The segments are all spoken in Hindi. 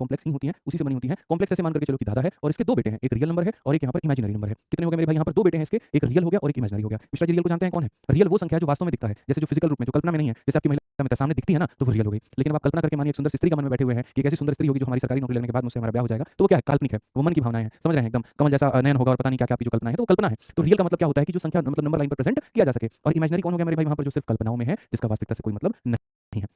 कॉम्प्लेक्स नहीं होती हैं उसी से बनी होती हैं। कॉम्प्लेक्स ऐसे मान करके चलो कि दादा है और इसके दो बेटे हैं, एक रियल नंबर है और एक यहाँ पर इमेजिनरी नंबर है। कितने हो गए मेरे भाई? यहाँ पर दो बेटे हैं इसके, एक रियल हो गया और एक इमेजिनरी हो गया। मिश्रा जी रियल को जानते हैं कौन है? रियल वो संख्या है जो वास्तव में दिखता है, जैसे जो फिजिकल रूप में, जो कल्पना में नहीं है, जैसे आपकी महिला मित्र सामने दिखती है ना, तो वो रियल हो गई। लेकिन अब आप कल्पना करके मानिए एक सुंदर सी स्त्री का मन में बैठे हुए हैं कि एक ऐसी सुंदर स्त्री होगी जो हमारी सरकारी नौकरी लेने के बाद मुझसे हमारा ब्याह हो जाएगा, तो वो क्या है? काल्पनिक है, वो मन की भावनाएं हैं, समझ रहे हैं? एकदम कमल जैसा नयन होगा और पता नहीं क्या क्या आपकी जो कल्पना है, तो वो कल्पना है। तो रियल का मतलब क्या होता है कि जो संख्या मतलब नंबर लाइन पर प्रेजेंट किया जा सके। और इमेजिनरी कौन हो गया मेरे भाई? वहां पर जो सिर्फ कल्पनाओं में है, जिसका वास्तविकता से कोई मतलब नहीं है।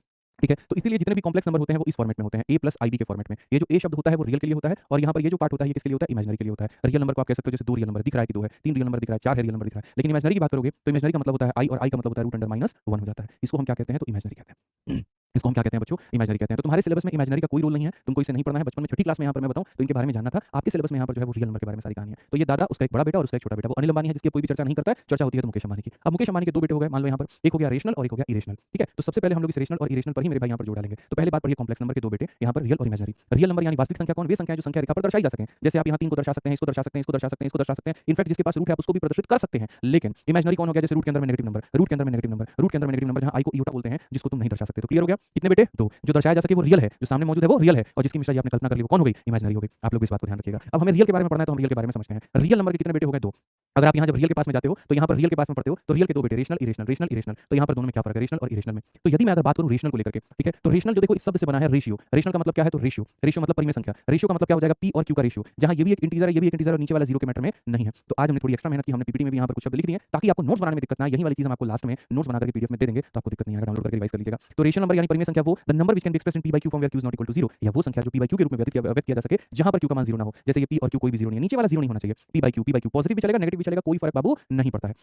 ठीक है, तो इसीलिए जितने भी कॉम्प्लेक्स नंबर होते हैं वो इस फॉर्मेट में होते हैं, a प्लस IB के फॉर्मेट में। ये जो a शब्द होता है वो रियल के लिए होता है और यहाँ पर ये जो पार्ट होता है ये किसके लिए होता है? इमेजिनरी के लिए होता है। रियल नंबर को आप कह सकते हो जैसे दो रियल नंबर दिख रहा है कि दो है, तीन रियल नंबर दिख रहा है, चार रियल नंबर दिख रहा है। लेकिन इमेजिनरी की बात करोगे तो इमेजिनरी का मतलब होता है i और i का मतलब होता है रूट अंडर माइनस 1 हो जाता है। इसको हम क्या कहते हैं? तो इमेजिनरी कहते हैं। इसको हम क्या कहते हैं बच्चों? इमेजिनरी कहते हैं। तो तुम्हारे सिलेबस में इमेजिनरी का कोई रोल नहीं है, तुमको इसे नहीं पढ़ना है। बचपन में छठी क्लास में यहाँ पर मैं बताऊं तो इनके बारे में जानना था। आपके सिलेबस में यहाँ पर जो है वो रियल नंबर के बारे में सारी कहानी है। तो ये दादा, उसका एक बड़ा बेटा और उसका एक छोटा बेटा, वो अनिल अंबानी है जिसकी कोई भी चर्चा नहीं करता है, चर्चा होती है तो मुकेश अंबानी की। अब मुकेश अंबानी के दो बेटे हो गए, मान लो यहाँ पर एक हो गया रेशनल और एक हो गया इरेशनल। ठीक है, तो सबसे पहले हम लोग इस रेशनल और इरेशनल पर ही मेरे भाई यहाँ पर जोड़ डालेंगे। तो पहले बात पढ़िए कॉम्प्लेक्स नंबर के दो बेटे, यहाँ पर रियल और इमेजिनरी। रियल नंबर यानी वास्तविक संख्या कौन? वे संख्या जो संख्या रेखा पर दर्शाई जा सके। जैसे आप यहाँ 3 को दर्शा सकते हैं, इसको दर्शा सकते हैं, इसको दर्शा सकते हैं, इसको दर्शा सकते हैं। इनफैक्ट जिसके पास रूट है आप उसको भी प्रदर्शित कर सकते हैं। लेकिन इमेजिनरी कौन हो गया? जैसे रूट के अंदर में नेगेटिव नंबर, रूट के अंदर में नेगेटिव नंबर, रूट के अंदर में नेगेटिव नंबर, जहाँ आई को इयोटा बोलते हैं, जिसको तुम नहीं दर्शा सकते। तो क्लियर हो गया? कितने बेटे? दो। जो दर्शाया जा सके वो रियल है, जो सामने मौजूद है वो रियल है, और जिसकी मिश्रा जी आपने कल्पना कर ली वो कौन हो गई? इमेजिनरी हो गई। आप लोग इस बात को ध्यान रखिएगा। अब हमें रियल के बारे में पढ़ना है तो हम रियल के बारे में समझते हैं। रियल नंबर के कितने बेटे हो गए? दो। अगर आप यहाँ जब रियल के पास में जाते हो तो यहाँ पर रियल के पास में पढ़ते हो तो रियल के दो बेटे, रेशनल इरेशनल, रेशनल इरेशनल। तो यहाँ पर दोनों में क्या फर्क है? रेशनल और इरेशनल में। तो यदि मैं अगर बात करूँ रेशनल को लेकर के, ठीक है, तो रेशनल जो देखो इस शब्द से बना है रेशियो। रेशनल का मतलब क्या है? तो रेशियो। रेशियो मतलब परिमेय संख्या। रेशियो का मतलब क्या हो जाएगा? पी और क्यू का रेशियो, जहाँ ये भी एक इंटीजर है, ये भी एक इंटीजर और नीचे वाला जीरो के मैटर में नहीं है। तो आज हमने थोड़ी एक्स्ट्रा मेहनत की, हमने पीपीटी में भी यहाँ पर कुछ शब्द लिख दिए ताकि आपको नोट्स बनाने में दिक्कत ना आए। यही वाली चीज हम आपको लास्ट में नोट्स बना करके पीडीएफ में दे देंगे, तो आपको दिक्कत नहीं आएगा, डाउनलोड करके रिवाइज कर लीजिएगा। तो रेशनल नंबर यानी परिमेय संख्या वो the number which can be expressed in p/q form where q is not equal to 0, या वो संख्या जो p/q के रूप में व्यक्त किया जा सके जहां पर q का मान 0 ना हो। जैसे ये p और q कोई भी 0 नहीं है, नीचे वाला 0 नहीं होना चाहिए। p/q पॉजिटिव भी चलेगा, नेगेटिव भी चलेगा, कोई फर्क बाबू नहीं पड़ता है।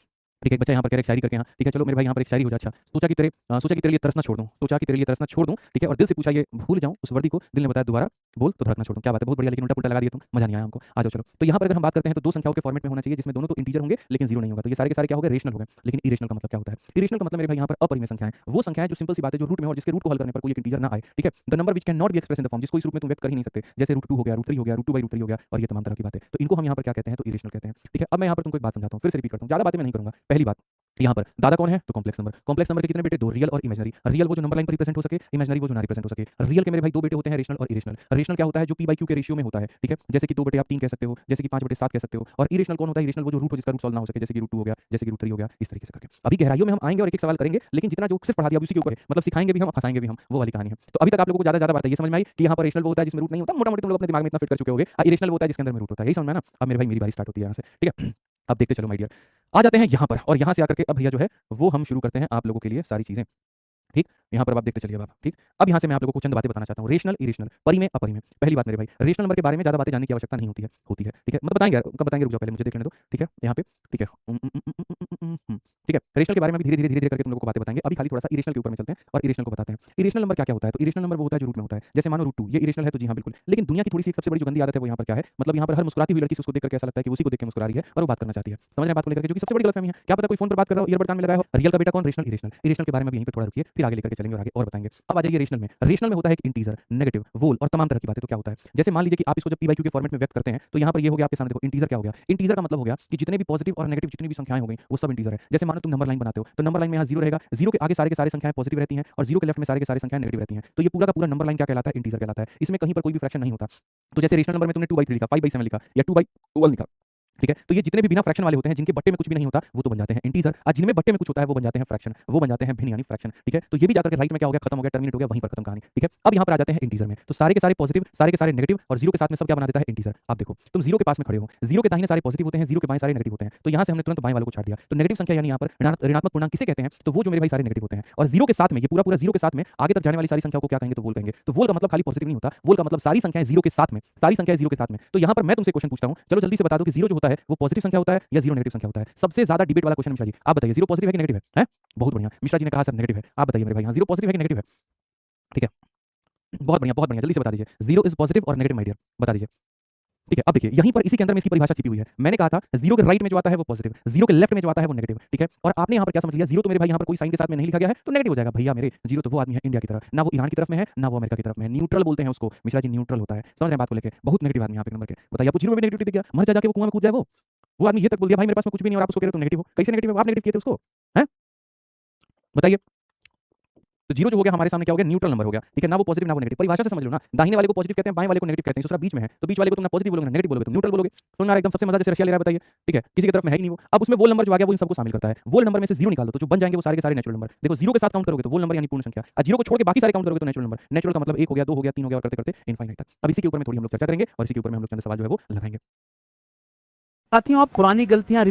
ठीक है, एक बच्चा यहाँ पर कह रहा है शायरी करके, हाँ ठीक है, चलो मेरे भाई यहाँ पर एक शायरी हो जाए। अच्छा, सोचा कि तेरे लिए तरसना छोड़ दूं, सोचा कि तेरे लिए तरसना छोड़ दूं, ठीक है, और दिल से पूछा ये भूल जाऊं उस वर्दी को, दिल ने बताया दोबारा बोल तो धड़कना छोड़ दूं। क्या बात है, बहुत बढ़िया, लेकिन उल्टा पुल्टा लगा दिया तुम, मजा नहीं आया हमको। आ जाओ चलो। तो यहाँ पर अगर हम बात करते हैं तो दो संख्याओं के फॉर्मेट में होना चाहिए जिसमें दोनों तो इंटीजर होंगे लेकिन 0 नहीं होगा। तो ये सारे के सारे क्या हो गए? रेशनल हो गए। लेकिन इरेशनल का मतलब क्या होता है? इरेशनल का मतलब मेरे भाई यहाँ पर अपरिमेय संख्याएं, वो संख्याएं जो सिंपल सी बात है, जो रूट में हो और जिसके रूट को हल करने पर कोई एक इंटीजर ना आए। ठीक है, the number which can not be express in the form, जिसको इस रूप में तुम व्यक्त कर ही नहीं सकते, जैसे √2 हो गया, √3 हो गया, √2/√3 हो गया, और ये तमाम तरह की बातें। तो इनको हम यहाँ पर क्या कहते हैं? तो इरेशनल कहते हैं। ठीक है, अब मैं यहाँ पर तुमको एक बात समझाता हूँ, फिर से रिपीट करता हूँ, ज्यादा बातें मैं नहीं करूंगा। पहली बात, यहाँ पर दादा कौन है? तो कॉम्प्लेक्स नंबर। कॉम्प्लेक्स नंबर के कितने बेटे? दो, रियल और इमेजिनरी। रियल वो जो नंबर लाइन पर रिप्रेजेंट हो सके, इमेजिनरी वो जो ना रिप्रेजेंट हो सके। रियल के मेरे भाई दो बेटे होते हैं, रेशनल और इरेशनल। रेशनल क्या होता है? जो p/q के रेशियो में होता है। ठीक है, जैसे कि 2 बटे आप 3 कह सकते हो, जैसे कि 5 बटे 7 कह सकते हो। और इरेशनल कौन होता है? इरेशनल वो जो रूट हो जिसका रूट सॉल्व ना हो सके, जैसे कि √2 हो गया, जैसे कि √3 हो गया, इस तरीके से करके। अभी गहराइयों में हम आएंगे और एक एक सवाल करेंगे, लेकिन जितना जो सिर्फ पढ़ा दिया उसी के ऊपर, मतलब सिखाएंगे भी हम, फंसाएंगे भी हम, वो वाली कहानी है। तो अभी तक आप लोगों को ज्यादा बात है ये समझ में आई कि यहाँ पर रेशनल वो होता है जिसमें रूट नहीं होता, मोटा मोटी तुम लोग अपने दिमाग में इतना फिट कर चुके होगे। इरेशनल वो होता है जिसके अंदर में रूट होता है, यही समझ में ना? अब मेरे भाई मेरी बारी स्टार्ट होती है यहाँ से, ठीक है। अब देखते चलो माय डियर, आ जाते हैं यहाँ पर, और यहाँ से आकर के अब भैया जो है वो हम शुरू करते हैं आप लोगों के लिए सारी चीजें। ठीक, यहाँ पर आप देखते चलिए बाबा। ठीक, अब यहाँ से मैं आप लोगों को चंद बातें बताना चाहता हूँ। रेशनल इरेशनल, परिमेय अपरिमेय। पहली बात मेरे भाई, रेशनल नंबर के बारे में ज्यादा बातें जानने की आवश्यकता नहीं होती है, ठीक है, मतलब बताएंगे यार, कब बताएंगे, रुक जाओ पहले मुझे देख लेने दो। ठीक है, यहाँ पे ठीक है, ठीक है, रेशनल के बारे में भी धीरे धीरे करके तुम लोगों को बातें बताएंगे। अभी खाली थोड़ा सा इरेशनल के ऊपर में चलते हैं और इरेशनल को बताते हैं। इरेशनल नंबर क्या क्या होता है? तो इरेशनल नंबर वो होता है जो रूट में होता है, जैसे मानो √2, ये इरेशनल है तो जी हाँ बिल्कुल। लेकिन दुनिया की थोड़ी सी सबसे बड़ी जो गंदी आदत है वो यहाँ पर क्या है? मतलब यहाँ पर हर मुस्कुराती हुई लड़की से उसको देख करके ऐसा लगता है कि उसी को देख के मुस्कुरा रही है और वो बात करना चाहती है। समझ रहे हैं बात को लेकर के? जो कि सबसे बड़ी गलतफहमी है। क्या पता कोई फोन पर बात कर रहा हो, ईयरबड कान में लगाया हो। रियल का बेटा कौन? Rational irrational. इरेशनल के बारे में भी यहीं पे थोड़ा रुकिए, फिर आगे लेकर के चलेंगे और आगे और बताएंगे। अब आ जाइए रेशनल में। रेशनल में होता है एक इंटीजर, नेगेटिव, वोल और तमाम तरह की बातें। तो क्या होता है? जैसे मान लीजिए कि आप इसको जब p/q के फॉर्मेट में व्यक्त करते हैं तो यहाँ पर ये हो गया आपके सामने, देखो इंटीजर क्या हो गया? इंटीजर का मतलब हो गया कि जितने भी पॉजिटिव और नेगेटिव जितनी भी संख्याएं हो गई वो सब इंटीजर है। जैसे मानो तुम नंबर लाइन बनाते हो तो नंबर लाइन में यहाँ 0 रहेगा, 0 के आगे सारे के सारे संख्याएं पॉजिटिव रहती हैं और 0 के लेफ्ट में सारे के सारे संख्याएं नेगेटिव रहती हैं। तो ये पूरा का पूरा नंबर लाइन क्या कहलाता है? इंटीजर कहलाता है। इसमें कहीं पर कोई भी फ्रैक्शन नहीं होता। तो जैसे रेशनल नंबर में तुमने 2/3 लिखा, 5/7 लिखा या 2/12 लिखा, ठीक है, तो ये जितने भी बिना फ्रैक्शन वाले होते हैं, जिनके बट्टे में कुछ भी नहीं होता, वो तो बन जाते हैं इंटीजर, और जिनमें बट्टे में कुछ होता है वो बन जाते हैं फ्रैक्शन, वो बन जाते हैं भिन्न यानी फ्रैक्शन। ठीक है, तो ये भी जाकर के राइट में क्या हो गया? खत्म हो गया, टर्मिनेट हो गया, वहीं पर खत्म कहानी। ठीक है, अब यहाँ पर आ जाते हैं इंटीजर में। तो सारे के सारे पॉजिटिव, सारे के सारे नेगेटिव और 0 के साथ में सब क्या बना देता है? इंटीजर। आप देखो तुम 0 के पास में खड़े हो, 0 के दाहिने सारे पॉजिटिव होते हैं, 0 के बाएं सारे नेगेटिव होते हैं। तो यहाँ से हमने तुरंत बाएं वालों को छाट दिया। तो नेगेटिव संख्या यानी यहाँ पर ऋणात्मक पूर्णांक किसे कहते हैं? तो वो जो मेरे भाई सारे नेगेटिव होते हैं। और 0 के साथ में, ये पूरा 0 के साथ में आगे तक जाने वाली सारी संख्याओं को क्या कहेंगे? तो वोल कहेंगे। तो वोल का मतलब खाली पॉजिटिव नहीं होता, वोल का मतलब सारी संख्याएं 0 के साथ में, सारी संख्याएं 0 के साथ में। तो यहाँ पर मैं तुमसे क्वेश्चन पूछता हूँ, चलो जल्दी से बता दो कि 0 जो होता है वो पॉजिटिव संख्या होता है या 0 नेगेटिव संख्या होता है? सबसे ज्यादा डिबेट वाला क्वेश्चन मिश्रा जी, आप बताइए 0 पॉजिटिव है कि नेगेटिव है? बहुत बढ़िया, मिश्रा जी ने कहा सर नेगेटिव है। आप बताइए मेरे भाई, 0 पॉजिटिव है कि नेगेटिव है? ठीक है, बहुत बढ़िया, जल्दी से बता दीजिए। 0 इज पॉजिटिव और नेगेटिव माय डियर, बता दीजिए। ठीक है, अब देखिए यहीं पर इसी के अंदर में इसकी परिभाषा छिपी हुई है। मैंने कहा था 0 के राइट में जो आता है वो पॉजिटिव, 0 के लेफ्ट में जो आता है वो नेगेटिव। ठीक है, और आपने यहाँ पर क्या समझ लिया? 0 तो मेरे भाई यहाँ पर कोई साइन के साथ में नहीं लिखा गया है तो नेगेटिव हो जाएगा। भैया मेरे 0 तो वो आदमी है इंडिया की तरफ, ना वो ईरान की तरफ में है ना वो अमेरिका की तरफ में है, न्यूट्रल बोलते हैं उसको। मिश्रा जी न्यूट्रल होता है, समझ रहे हैं बात को लेकर? बहुत नेगेटिव आदमी यहाँ पे नंबर के। बताइए आपको 0 में भी नेगेटिविटी दिख गया, मर जाके वो कुआं में कूद जाए वो आदमी ये तक बोल दिया भाई मेरे पास में कुछ भी नहीं और आप उसको कह रहे हो तुम नेगेटिव हो। कैसे नेगेटिव हो? आप नेगेटिव किए थे उसको, हैं? बताइए। तो जीरो जो हो गया हमारे सामने क्या हो गया, न्यूट्रल नंबर हो गया, ठीक है ना, वो पॉजिटिव ना वो नेगेटिव। परिभाषा से समझ लो ना, दाहिने वाले को पॉजिटिव कहते हैं, बाएं वाले को नेगेटिव कहते हैं, दूसरा बीच में है, तो बीच वाले को तुम ना पॉजिटिव बोलोगे ना नेगेटिव बोलोगे, तो न्यूट्रल बोलोगे। समझ में आ रहा है एकदम, सबसे मजा जैसे रशिया ले रहा है बताइए, ठीक है, किसी की तरफ में है ही नहीं वो। अब उसमें वो नंबर जो आ गया वो इन सबको शामिल करता है, वो नंबर में से जीरो निकाल दो तो जो बन जाएंगे वो सारे के सारे नेचुरल नंबर। देखो जीरो के साथ काउंट करोगे तो वो नंबर यानी पूर्ण संख्या, और जीरो को छोड़ के बाकी सारे काउंट करोगे तो नेचुरल नंबर। नेचुरल का मतलब 1 हो गया, 2 हो गया, 3 हो गया, और करते करते इनफाइनाइट तक। अब इसी के ऊपर में थोड़ी हम लोग चर्चा करेंगे और इसी के ऊपर में हम लोग चंद सवाल जो है वो लगाएंगे। साथियों, आप पुरानी गलतियां